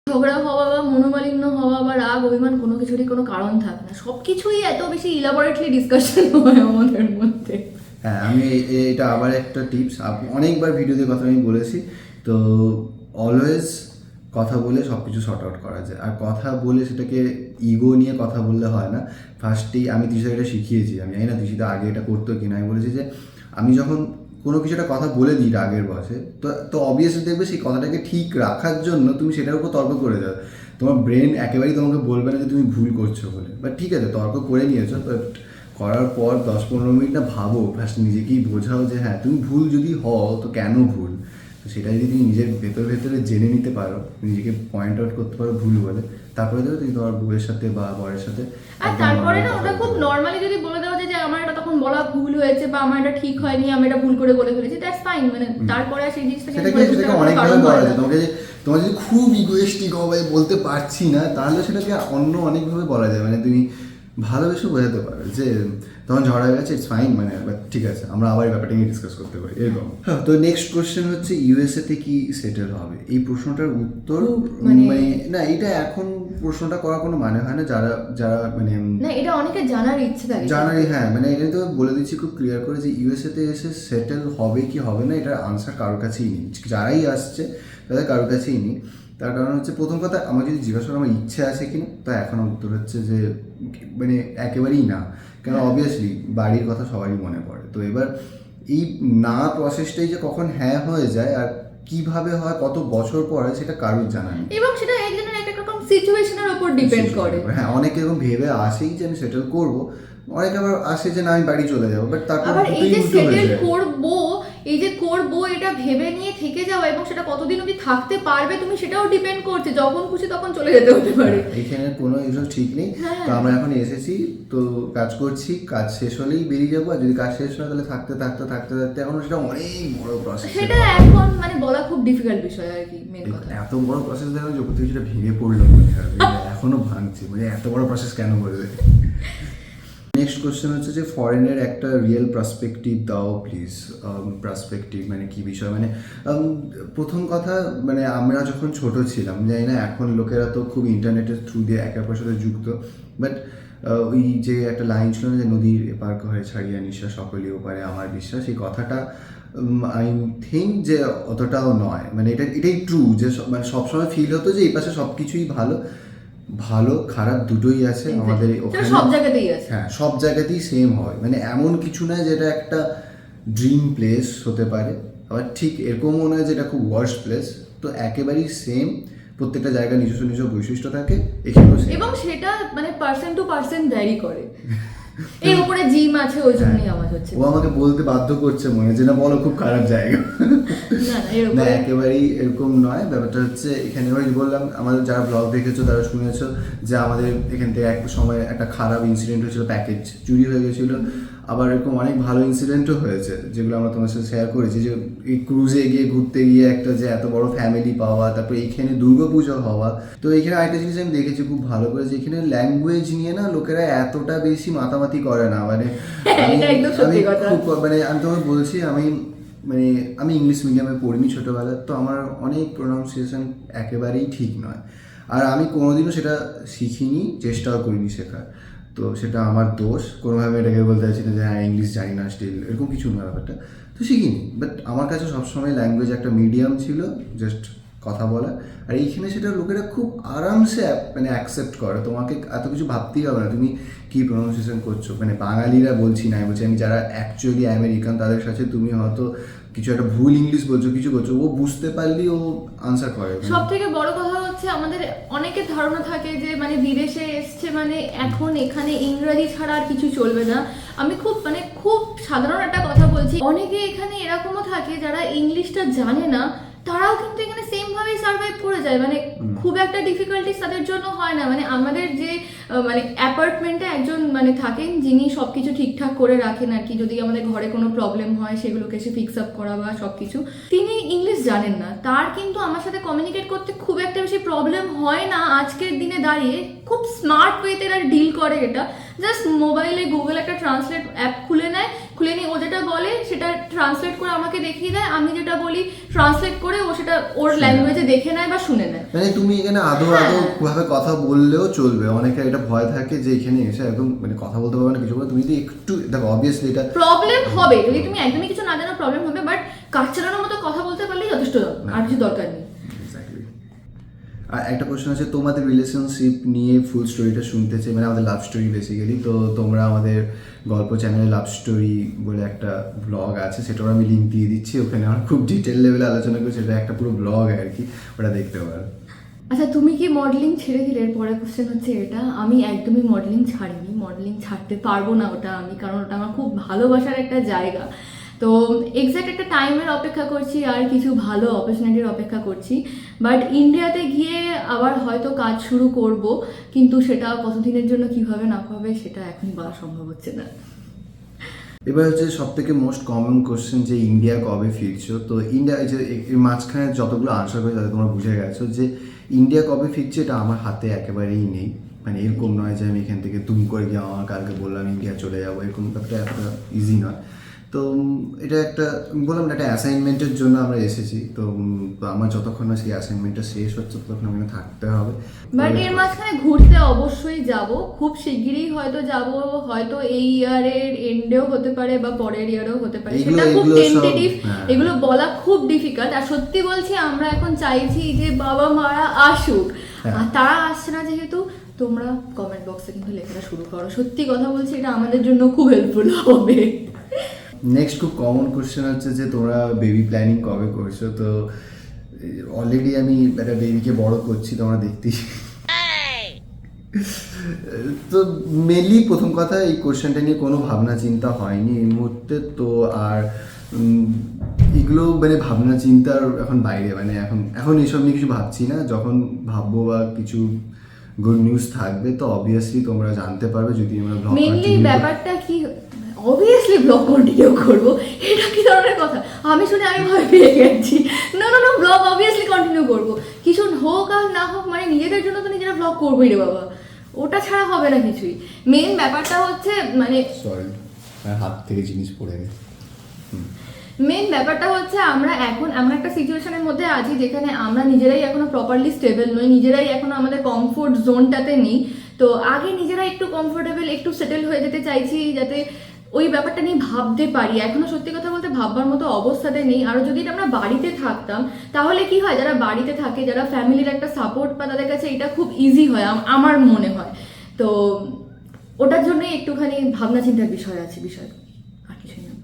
ঝগড়া হওয়া বা মনোমালিন্য হওয়া বা রাগ অভিমান কোনো কিছুরই কোনো কারণ থাকে না, সবকিছুই এত বেশি ইলাবোরেটলি ডিসকাশন হয় আমাদের মধ্যে। হ্যাঁ, আমি এটা আবার একটা টিপস, অনেকবার ভিডিওতে কথা আমি বলেছি, তো অলওয়েজ কথা বলে সব কিছু শর্ট আউট করা যায়। আর কথা বলে সেটাকে ইগো নিয়ে কথা বললে হয় না। ফার্স্টেই আমি দিশাকে এটা শিখিয়েছি, আমি জানি না দিশিতা আগে এটা করতো কিনা, আমি বলেছি যে আমি যখন কোনো কিছু একটা কথা বলে দিই রাগের বসে, তো অবভিয়াসলি দেখবে সেই কথাটাকে ঠিক রাখার জন্য তুমি সেটার উপর তর্ক করে যাও। তোমার ব্রেন একেবারেই তোমাকে বলবে না যে তুমি ভুল করছো বলে, বাট ঠিক আছে তর্ক করে নিয়েছো, বাট করার পর 10-15 মিনিট না ভাবো, ফার্স্ট নিজেকেই বোঝাও যে হ্যাঁ তুমি ভুল যদি হও তো কেন ভুল। তো সেটা যদি তুমি নিজের ভেতরে জেনে নিতে পারো, নিজেকে পয়েন্ট আউট করতে পারো ভুল বলে, তারপরে দেখো তুমি তোমার বউয়ের সাথে বা বরের সাথে। আর তারপরে না ওটা খুব নর্মালি যদি বলে দেওয়া যায় যে আমার এটা তখন বলা ভুল হয়েছে বা আমার এটা ঠিক হয়নি, আমি এটা ভুল করে বলে ফেলেছি, দ্যাটস ফাইন। মানে তারপরে আর সেই জিনিসটাকে সেটাকে অনেকভাবে বলা যায়। তোমার যদি খুব ইগোয়েস্টিক হবে বলতে পারছি না, তাহলে সেটাকে অন্য অনেকভাবে বলা যায়। মানে তুমি ভালোবেসে বোঝাতে পারো যে তখন ঝড় হয়ে গেছে, ইটস ফাইন, মানে ঠিক আছে আমরা আবার এই ব্যাপারটা নিয়ে ডিসকাস করতে পারি এরকম। হ্যাঁ, তো নেক্সট কোশ্চেন হচ্ছে ইউএসএ তে কি সেটেল হবে? এই প্রশ্নটার উত্তর মানে না, এটা এখন প্রশ্নটা করার কোনো মানে হয় না। যারা যারা মানে না, এটা অনেকে জানার ইচ্ছে থাকে, জানারই। হ্যাঁ, মানে এটা তো বলে দিচ্ছি খুব ক্লিয়ার করে যে ইউএসএ তে এসে সেটেল হবে কি হবে না এটার আনসার কারোর কাছেই নেই। যারাই আসছে তাদের কারোর কাছেই নেই। তার কারণ হচ্ছে, প্রথম কথা, আমার যদি জিজ্ঞাসা করা আমার ইচ্ছে আছে কিনা, তো এখন উত্তর হচ্ছে যে মানে একেবারেই না। কেন, অবভিয়াসলি বাড়ির কথা সবারই মনে পড়ে। তো এবার এই না প্রসেসটাই যে কখন হ্যাঁ হয়ে যায় আর কিভাবে হয়, কত বছর পর হয়, সেটা কারোর জানা নেই, এবং সেটা একজনের এক রকম সিচুয়েশনের উপর ডিপেন্ড করে। হ্যাঁ, অনেকে এরকম ভেবে আসেই যে আমি সেটেল করবো, অনেকে আবার আসে যে না আমি বাড়ি চলে যাবো, বাট তারপর আবার এই যে সেটেল করবো, এই যে করবো এটা ভেবে নিয়ে থেকে যাওয়া এবং সেটা কতদিন অবধি থাকতে পারবে তুমি, সেটাও ডিপেন্ড করছে, যখন খুশি তখন চলে যেতে হতে পারে। এখানে কোনো কিছু ঠিক নেই। তো আমরা এখন এসেছি, তো কাজ করছি, কাজ শেষ হলেই বেরিয়ে যাবো। আর যদি কাজ শেষ না তাহলে থাকতে থাকতে থাকতে থাকতে এখন সেটা অনেক বড় প্রসেস। সেটা এখন মানে বলা খুব ডিফিকাল্ট বিষয় আর কি, মেন কথা। এত বড় প্রসেস দেখো যে কোথাও সেটা ভেঙে পড়লো মনে হবে, এখনো ভাঙছে, মানে এত বড় প্রসেস কেন করবে। নেক্সট কোশ্চেন হচ্ছে যে ফরেনের একটা রিয়েল পার্সপেক্টিভ দাও প্লিজ। পার্সপেক্টিভ মানে কি বিষয়, মানে প্রথম কথা, মানে আমরা যখন ছোট ছিলাম, জানি না এখন লোকেরা তো খুব ইন্টারনেটের থ্রু দিয়ে একে অপরের সাথে যুক্ত, বাট ওই যে একটা লাইন ছিল না যে নদীর এপার করে ছাড়িয়া নিঃশ্বাস সকলেই ওপারে আমার বিশ্বাস, এই কথাটা আই থিঙ্ক যে অতটাও নয়। মানে এটাই ট্রু যে মানে সবসময় ফিল হতো যে এই পাশে সব কিছুই ভালো, ভালো খারাপ দুটোই আছে আমাদের ওখানে, সব জায়গাতেই আছে। হ্যাঁ, সব জায়গাতেই সেম হয়। মানে এমন কিছু নয় যেটা একটা ড্রিম প্লেস হতে পারে, আবার ঠিক এরকমও নয় যেটা খুব ওয়ার্স্ট প্লেস। তো একেবারেই সেম, প্রত্যেকটা জায়গায় নিজস্ব নিজস্ব বৈশিষ্ট্য থাকে, এখানেও এবং সেটা মানে পার্সন টু পার্সন ভ্যারি করে। এর উপরে জিম আছে ওই জন্যই আওয়াজ হচ্ছে। ও আমাকে বলতে বাধ্য করছে মনে যে না বলো খুব খারাপ জায়গা। না, একেবারেই এরকম নয়। ব্যাপারটা হচ্ছে এখানে ওই বললাম, আমাদের যারা ব্লগ দেখেছো তারা শুনেছো যে আমাদের এখান থেকে এক সময় একটা খারাপ ইনসিডেন্ট হয়েছিল, প্যাকেজ চুরি হয়ে গেছিলো। আবার এরকম অনেক ভালো ইনসিডেন্টও হয়েছে যেগুলো আমরা তোমার সাথে শেয়ার করেছি, যে এই ক্রুজে গিয়ে ঘুরতে গিয়ে একটা যে এত বড় ফ্যামিলি পাওয়া, তারপর এইখানে দুর্গাপুজো হওয়া। তো এখানে আরেকটা জিনিস আমি দেখেছি খুব ভালো করে, যে এখানে ল্যাঙ্গুয়েজ নিয়ে না লোকেরা এতটা বেশি মাতামাতি করে না। মানে মানে আমি তোমাকে বলছি, আমি ইংলিশ মিডিয়ামে পড়িনি ছোটোবেলায়, তো আমার অনেক প্রোনাউন্সিয়েশন একেবারেই ঠিক নয়। আর আমি কোনোদিনও সেটা শিখিনি, চেষ্টাও করিনি শেখার। তো সেটা আমার দোষ, কোনোভাবে এটাকে বলতে চাইছি না যে হ্যাঁ ইংলিশ জানি না স্টিল, এরকম কিছু নয় ব্যাপারটা। তো শিখিনি, বাট আমার কাছে সবসময় ল্যাঙ্গুয়েজ একটা মিডিয়াম ছিল, জাস্ট কথা বলা। আর এইখানে সেটা লোকেরা খুব আরামসে মানে অ্যাকসেপ্ট করে, তোমাকে এত কিছু ভাবতেই হবে না তুমি কী প্রোনাউন্সিয়েশন করছো। মানে বাঙালিরা বলছি না, বলছি আমি যারা অ্যাকচুয়ালি আমেরিকান, তাদের সাথে তুমি হয়তো কিছু একটা ভুল ইংলিশ বলছো, কিছু করছো, ও বুঝতে পারলেই ও আনসার করে। সব থেকে বড় কথা হচ্ছে আমাদের অনেকের ধারণা থাকে যে মানে বিদেশে এসছে মানে এখন এখানে ইংরেজি ছাড়া আর কিছু চলবে না। আমি খুব সাধারণ একটা কথা বলছি, অনেকে এখানে এরকমও থাকে যারা ইংলিশটা জানে না, তারাও কিন্তু এখানে সেম ভাবেই সার্ভাইভ করে যায়। মানে খুব একটা ডিফিকাল্টিস তাদের জন্য হয় না। মানে আমাদের যে মানে অ্যাপার্টমেন্টে একজন মানে থাকেন যিনি সবকিছু ঠিকঠাক করে রাখেন আর কি, যদি আমাদের ঘরে কোনো প্রবলেম হয় সেগুলোকে এসে ফিক্স আপ করা বা সবকিছু, তিনি ইংলিশ জানেন না, তার কিন্তু আমার সাথে কমিউনিকেট করতে খুব একটা বেশি প্রবলেম হয় না। আজকের দিনে দাঁড়িয়ে খুব স্মার্ট ওয়েতে এরা ডিল করে এটা, জাস্ট মোবাইলে গুগল একটা ট্রান্সলেট অ্যাপ খুলে নেয়, খুলে নিয়ে ও যেটা বলে সেটা ট্রান্সলেট করে আমাকে দেখিয়ে দেয়, আমি যেটা বলি ট্রান্সলেট করে ও সেটা ওর ল্যাঙ্গুয়েজে দেখে নেয় বা শুনে নেয়। মানে তুমি এখানে আদৌ ভাবে কথা বললেও চলবে, অনেকের এটা ভয় থাকে যে এখানে এসে একদম মানে কথা বলতে পারবে না কিছু করে, তুমি যদি একটু দেখো অবভিয়াসলি এটা প্রবলেম হবে যদি তুমি একদমই কিছু না জানো, প্রবলেম হবে, বাট কাজ চালানোর মতো কথা বলতে পারলেই যথেষ্ট, আর কিছু দরকার নেই। আর একটা কোশ্চেন আছে তোমাদের রিলেশনশিপ নিয়ে ফুল স্টোরিটা শুনতে চাই, মানে আমাদের লাভ স্টোরি বেসিক্যালি। তো তোমরা আমাদের গল্প চ্যানেলে লাভ স্টোরি বলে একটা ব্লগ আছে, সেটাও আমি লিঙ্ক দিয়ে দিচ্ছি, ওখানে আমরা খুব ডিটেল লেভেলে আলোচনা করি, সেটা একটা পুরো ব্লগ আর কি, ওটা দেখতে পারো। আচ্ছা, তুমি কি মডেলিং ছেড়ে দিলে? এর পরের কোশ্চেন হচ্ছে এটা। আমি একদমই মডেলিং ছাড়িনি, মডেলিং ছাড়তে পারবো না ওটা আমি, কারণ ওটা আমার খুব ভালোবাসার একটা জায়গা। তো এক্স্যাক্ট একটা টাইমের অপেক্ষা করছি আর কিছু ভালো অপরচুনিটির অপেক্ষা করছি, বাট ইন্ডিয়াতে গিয়ে আবার হয়তো কাজ শুরু করব, কিন্তু সেটা কতদিনের জন্য কিভাবে না হবে সেটা এখনই বলা সম্ভব হচ্ছে না। এবার হচ্ছে সব থেকে মোস্ট কমন কোশ্চেন যে ইন্ডিয়া কবে ফিরছো। তো ইন্ডিয়া যে এর মাঝখানে যতগুলো আনসার করে তাতে তোমরা বুঝে গেছো যে ইন্ডিয়া কবে ফিরছে এটা আমার হাতে একেবারেই নেই। মানে এরকম নয় যে আমি এখান থেকে দুম করে গিয়ে আমার কালকে বললাম ইন্ডিয়া চলে যাবো, এরকম ব্যাপারটা এতটা ইজি নয়। তো এটা একটা বললাম না, একটা অ্যাসাইনমেন্টের জন্য আমরা এসেছি। তো আমার যতক্ষণ না সেই অ্যাসাইনমেন্টটা শেষ হচ্ছে ততক্ষণ আমাকে থাকতে হবে। বাট এর মাঝখানে ঘুরতে অবশ্যই যাব, খুব শিগগিরই হয়তো যাব, হয়তো এই ইয়ারের এন্ডেও হতে পারে বা পরের ইয়ারেও হতে পারে, সেটা খুব টেন্টেটিভ, এগুলো বলা খুব ডিফিকাল্ট। আর সত্যি বলছি আমরা এখন চাইছি যে বাবা মারা আসুক, আর তারা আসছে না যেহেতু তোমরা কমেন্ট বক্সে কিন্তু লেখাটা শুরু করো, সত্যি কথা বলছি এটা আমাদের জন্য খুব হেল্পফুল হবে। নেক্সট খুব কমন কোশ্চেন হচ্ছে যে তোমরা বেবি প্ল্যানিং কবে করছো। তো অলরেডি আমি একটা বেবিকে বড় করছি, তোমরা দেখতেই। তো মেনলি প্রথম কথা এই কোশ্চেনটা নিয়ে কোনো ভাবনা চিন্তা হয়নি এই মুহূর্তে। তো আর এগুলো মানে ভাবনা চিন্তার এখন বাইরে, মানে এখন এইসব নিয়ে কিছু ভাবছি না। যখন ভাববো বা কিছু গুড নিউজ থাকবে তো অবভিয়াসলি তোমরা জানতে পারবে। যদি আমরা ব্লগ মেইনলি ব্যাপারটা কি, অবভিয়াসলি ব্লগ কন্টিনিউ করবো, এটা কি ধরনের কথা? আমি শুনে আমি ভয় পেয়ে গেছি। না না না, ব্লগ অবভিয়াসলি কন্টিনিউ করবো, কিছু হোক আর না হোক, মানে নিজেদের জন্য তো নিজেরা ব্লগ করবোই রে বাবা, ওটা ছাড়া হবে না কিছুই। মেইন ব্যাপারটা হচ্ছে মানে সরি হাত থেকে জিনিস পড়ে গেছে। মেইন ব্যাপারটা হচ্ছে আমরা একটা সিচুয়েশনের মধ্যে আছি যেখানে আমরা নিজেরাই এখনো প্রপারলি স্টেবল নই, নিজেরাই এখনো আমাদের কমফোর্ট জোনটাতে নেই। তো আগে নিজেরা একটু কমফোর্টেবল, একটু সেটেল হয়ে যেতে চাইছি, যাতে ওই ব্যাপারটা নিয়ে ভাবতে পারি। এখনো সত্যি কথা বলতে ভাববার মতো অবস্থাতে নেই। আর যদি আমরা বাড়িতে থাকতাম তাহলে কি হয়, যারা বাড়িতে থাকে, যারা ফ্যামিলির একটা সাপোর্ট পায়, তাদের কাছে এটা খুব ইজি হয় আমার মনে হয়। তো ওটার জন্যই একটুখানি ভাবনা চিন্তার বিষয় আছে, বিষয় আর কিছুই না।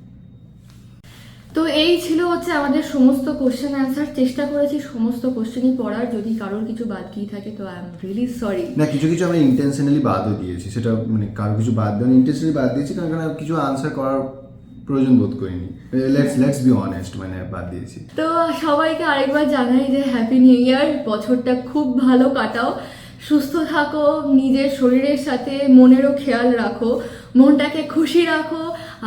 তো এই ছিল হচ্ছে আমাদের সমস্ত কোশ্চেন অ্যান্সার। চেষ্টা করেছি সমস্ত কোশ্চেনই পড়ার, যদি কারোর কিছু বাদ গিয়ে থাকে তো আই এম রিয়েলি সরি। না, কিছু কিছু আমরা ইন্টেনশনালি বাদও দিয়েছি, সেটা মানে কারো কিছু বাদ দেওয়া ইন্টেনশনালি বাদ দিয়েছি, কারণ কিছু আনসার করার প্রয়োজন বোধ করিনি। লেটস বি অনেস্ট, মানে বাদ দিয়েছি। তো সবাইকে আরেকবার জানাই যে হ্যাপি নিউ ইয়ার, বছরটা খুব ভালো কাটাও, সুস্থ থাকো, নিজের শরীরের সাথে মনেরও খেয়াল রাখো, মনটাকে খুশি রাখো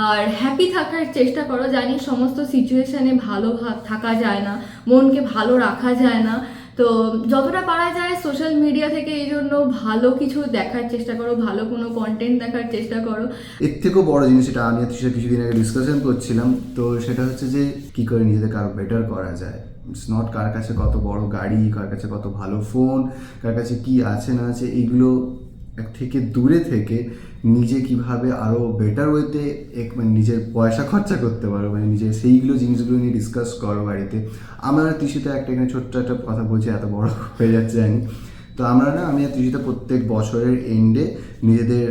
আর হ্যাপি থাকার চেষ্টা করো। জানি সমস্ত সিচুয়েশানে ভালো থাকা যায় না, মনকে ভালো রাখা যায় না, তো যতটা পারা যায় সোশ্যাল মিডিয়া থেকে এই জন্য ভালো কিছু দেখার চেষ্টা করো, ভালো কোনো কন্টেন্ট দেখার চেষ্টা করো। এর থেকেও বড় জিনিস, এটা আমি আর তৃষা কিছুদিন আগে ডিসকাশন করছিলাম, তো সেটা হচ্ছে যে কি করে নিজেদেরকে আরো বেটার করা যায়। ইটস নট কার কাছে কত বড় গাড়ি, কার কাছে কত ভালো ফোন, কার কাছে কি আছে না আছে, এইগুলো থেকে দূরে থেকে নিজে কিভাবে আরো বেটার ওয়েতে মানে নিজের পয়সা খরচা করতে পারো, মানে নিজের সেইগুলো জিনিসগুলো নিয়ে ডিসকাস করো বাড়িতে। আমার তৃষিতা একটা এখানে ছোট্ট একটা কথা বলছি, এত বড় হয়ে যাচ্ছে জানি। তো আমি আর তৃষিতা প্রত্যেক বছরের এন্ডে নিজেদের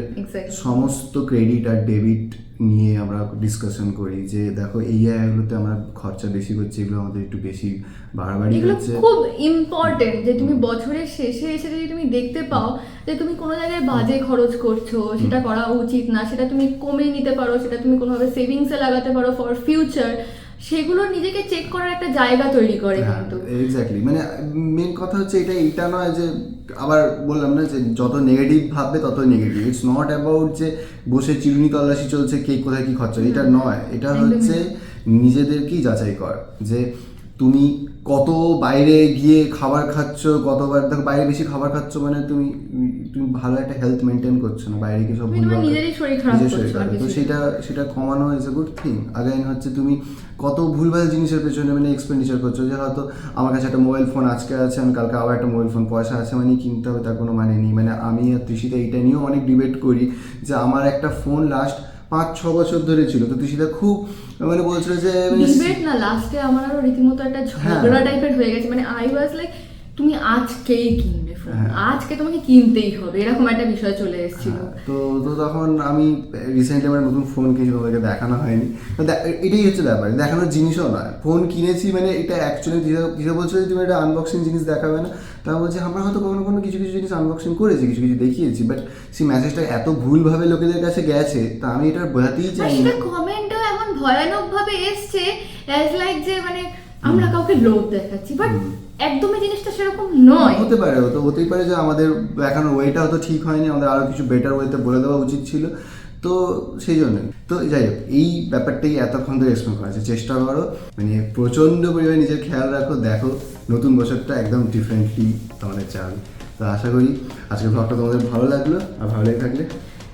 সমস্ত ক্রেডিট আর ডেবিট নিয়ে আমরা ডিসকাশন করি যে দেখো এই জায়গাগুলোতে আমরা খরচা বেশি করছি, এগুলো আমাদের একটু বেশি বাড়াবাড়ি হচ্ছে। খুব ইম্পর্টেন্ট যে তুমি বছরের শেষে এসে যদি তুমি দেখতে পাও যে তুমি কোনো জায়গায় বাজে খরচ করছো, সেটা করা উচিত না, সেটা তুমি কমিয়ে নিতে পারো, সেটা তুমি কোনোভাবে সেভিংসে লাগাতে পারো ফর ফিউচার, সেগুলো নিজেকে চেক করার একটা জায়গা তৈরি করে। কিন্তু এক্স্যাক্টলি, মানে মেন কথা হচ্ছে এটা নয় যে আবার বললাম না যে যত নেগেটিভ ভাববে তত নেগেটিভ। ইটস নট অ্যাবাউট যে বসে চিরুনি তল্লাশি চলছে কে কোথায় কি খরচা, এটা নয়। এটা হচ্ছে নিজেদেরকেই যাচাই কর যে তুমি কত বাইরে গিয়ে খাবার খাচ্ছ, কতবার দেখো বাইরে বেশি খাবার খাচ্ছ মানে তুমি তুমি ভালো একটা হেলথ মেনটেন করছো না, বাইরে গিয়ে সব তুমি তোমার নিজেরই শরীর খারাপ নিজের শরীর করছো আর খারাপ। তো কিছু সেটা কমানো ইজ এ গুড থিং। আগাইন হচ্ছে তুমি কত ভুলভাল জিনিসের পেছনে মানে এক্সপেন্ডিচার করছো, যে হয়তো আমার কাছে একটা মোবাইল ফোন আজকে আছে, আমি কালকে আবার একটা মোবাইল ফোন পয়সা আছে মানে কিনতে হবে, তার কোনো মানে নেই। মানে আমি আর তৃষিতা এইটা নিয়েও অনেক ডিবেট করি যে আমার একটা ফোন লাস্ট 5-6 বছর ধরে ছিল, তো তৃষিতা খুব মানে বলছিল যে ডিবেট না, লাস্টে আমার আরো রীতিমতো একটা ঝগড়া টাইপের হয়ে গেছে। মানে আই ওয়াজ লাইক তুমি আজকেই কিনবে ফোন, আজকে তোমাকে কিনতেই হবে, এরকম একটা বিষয় চলে এসেছিল। তো তো তখন আমি রিসেন্টলি আমার নতুন ফোন কিনেছি, তোমাদেরকে দেখানো হয়নি। তো এটাই হচ্ছে ব্যাপার, দেখানোর জিনিসও নয়। ফোন কিনেছি মানে এটা অ্যাকচুয়ালি দিদা বলছো যে তুমি একটা আনবক্সিং জিনিস দেখাবে না, তা বলছি আমরা হয়তো কোনো কোনো কিছু কিছু জিনিস আনবক্সিং করেছি, কিছু কিছু দেখিয়েছি, বাট সেই মেসেজটা এত ভুলভাবে লোকেদের কাছে গেছে তা আমি এটা বোঝাতেই আর চাই না। সেটা কমেন্টও এমন ভয়ানক ভাবে এসছে অ্যাজ লাইক যে মানে আমরা কাউকে লোভ দেখাচ্ছি, বাট একদমই জিনিসটা সেরকম নয়। হতে পারে, হতেই পারে যে আমাদের দেখানোর ওয়েটা হয়তো ঠিক হয়নি, আমাদের আরও কিছু বেটার ওয়েতে বলে দেওয়া উচিত ছিল। তো সেই জন্যই তো যাই হোক, এই ব্যাপারটাই এতক্ষণ ধরে এক্সপ্লেন করা আছে। চেষ্টা করো মানে প্রচণ্ড পরিমাণে নিজের খেয়াল রাখো, দেখো নতুন বছরটা একদম ডিফারেন্টলি তোমাদের চাবে। তো আশা করি আজকের ব্লগটা তোমাদের ভালো লাগলো, আর ভালো লেগে থাকলে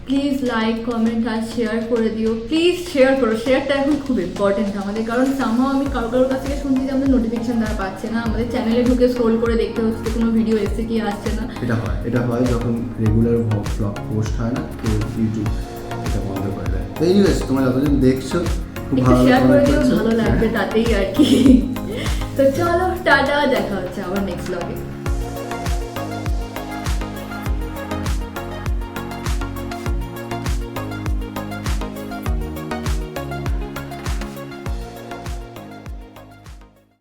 প্লিজ লাইক কমেন্ট আর শেয়ার করে দিও, প্লিজ শেয়ার করো। শেয়ারটা এখন খুব ইম্পর্টেন্ট আমাদের, কারণ সামহাও আমি কারোর কাছ থেকে শুনছি যে আমাদের নোটিফিকেশন তারা পাচ্ছে না, আমাদের চ্যানেলে ঢুকে স্ক্রোল করে দেখতে হচ্ছে কোনো ভিডিও এসছে কি আসছে না। এটা হয় যখন রেগুলার ব্লগ পোস্ট হয় না, তো ইউটিউব এটা বন্ধ করে দেয়। তো এইভাবে তোমরা যতদিন দেখছো খুব একটু ভালো শেয়ার করে দিও, করছো। ভালো লাগবে তাতেই আর কি। তো চলো টাটা, দেখা হচ্ছে আবার নেক্সট ব্লগে।